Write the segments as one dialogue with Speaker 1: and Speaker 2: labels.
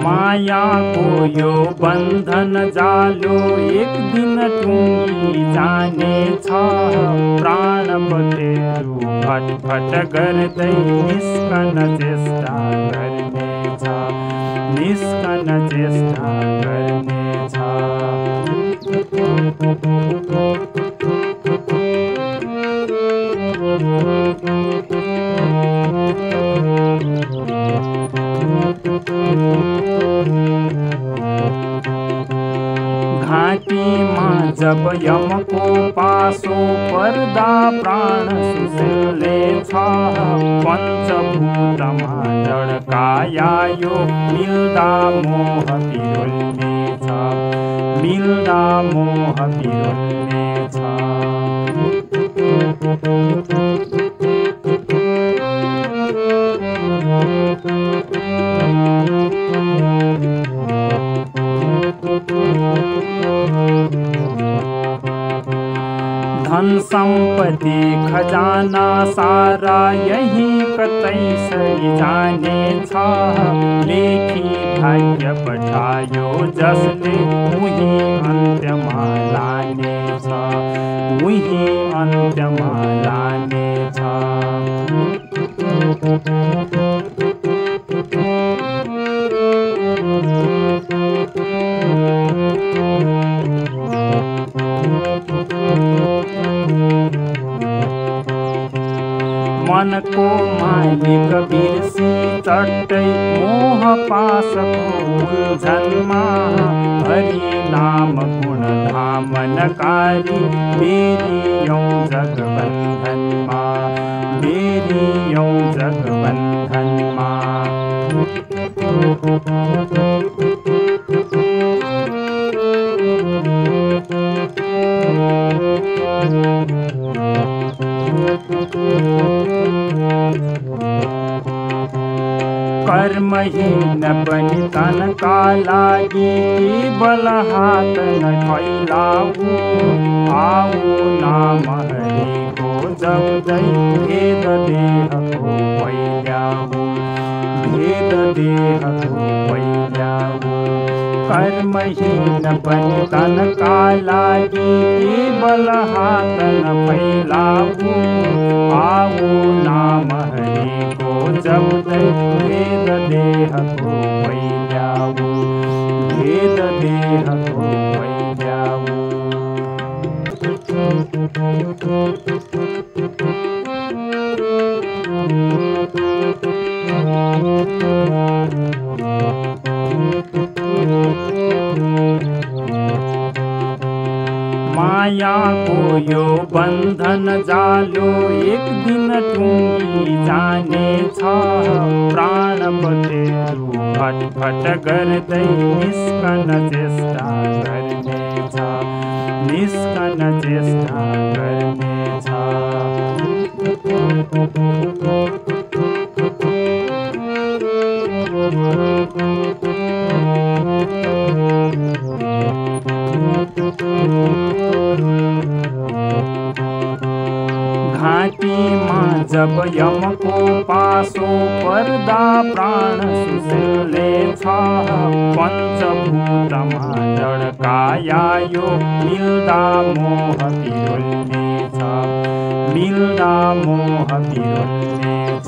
Speaker 1: मायाको यो बन्धन जालो एक दिन टुङ्गी जानेछ। प्राण बखेरु फटफट गर्दै निस्कन चेष्टा गर्नेछ, निस्कन चेष्टा गर्नेछ। घाँटीमा जब यमको पासो पर्दा प्राण सुसिल्नेछ। पञ्चभूतमा लड्कायो मिल्दा मोह पिरुल्नेछ, मिल्दा मोह पिरुल्नेछ। धन सम्पत्ति खजाना सारा यही कतै सरी जानेछ। लेखी भाग्य पठायो जसले उही अन्त्यमा लानेछ, उही अन्त्यमा लानेछ। मनको मालिक बिर्सी चट्टै मोह पासको उल्झनमा। हरि नाम गुण धामनकारी बेरियौं जगबन्धनमा, बेरियौं जगबन्धनमा। कर्महीन बनि तनका लागि केवल हात न फैलाऊ। आऊ नाम हरिको जप्दै भेद देहको पहिल्याऊ, भेद देहको पहिल्याऊ। कर्महीन बनि तनका लागि केवल हात न फैलाऊ। आऊ नाम हरिको जप्दै भेद देहको पहिल्याऊ, भेद देहको पहिल्याऊ। मायाको यो बन्धन जालो एक दिन टुङ्गी जानेछ। प्राण बखेरु फटफट गर्दै निस्कन चेष्टा गर्नेछ, निस्कन चेष्टा गर्नेछ। घाँटीमा जब यमको पासो पर्दा प्राण सुसिल्नेछ। पञ्चभूतमा लड्कायो मिल्दा मोह पिरुल्नेछ, मिल्दा मोह पिरुल्नेछ।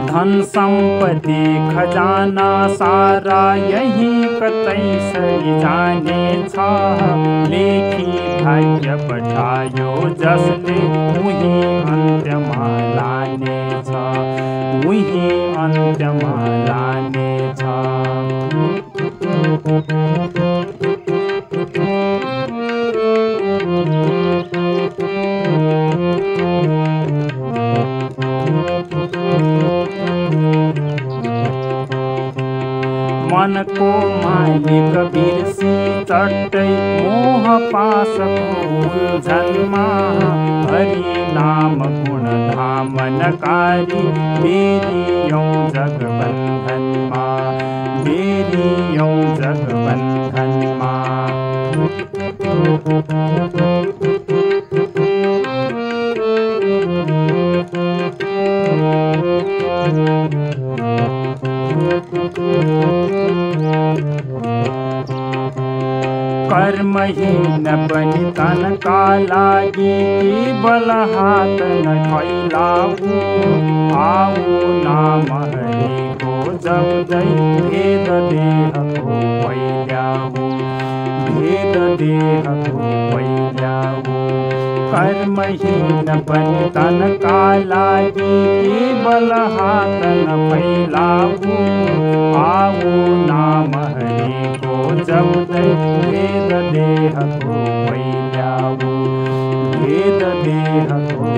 Speaker 1: धन सम्पत्ति खजाना सारा यही कतै सरी जानेछ। लेखी भाग्य पठायो जसले उही अन्त्यमा लानेछ, उही अन्त्यमा लानेछ। मनको मालिक बिर्सी चट्टै मोह पासको उल्झनमा हरि नाम गुण धामनकारी बेरियौं जगबन्धनमा बेरियौं जगबन्धनमा। कर्महीन बनि तनका लागि केवल हात न फैलाऊ आऊ नाम हरिको जप्दै भेद देहको फैल्याऊ भेद देहको फैल्याऊ। कर्महीन बनि तनका लागि केवल हात न फैलाऊ आऊ नाम हरिको जप्दै भेद देहको फैल्याऊ भेद देहको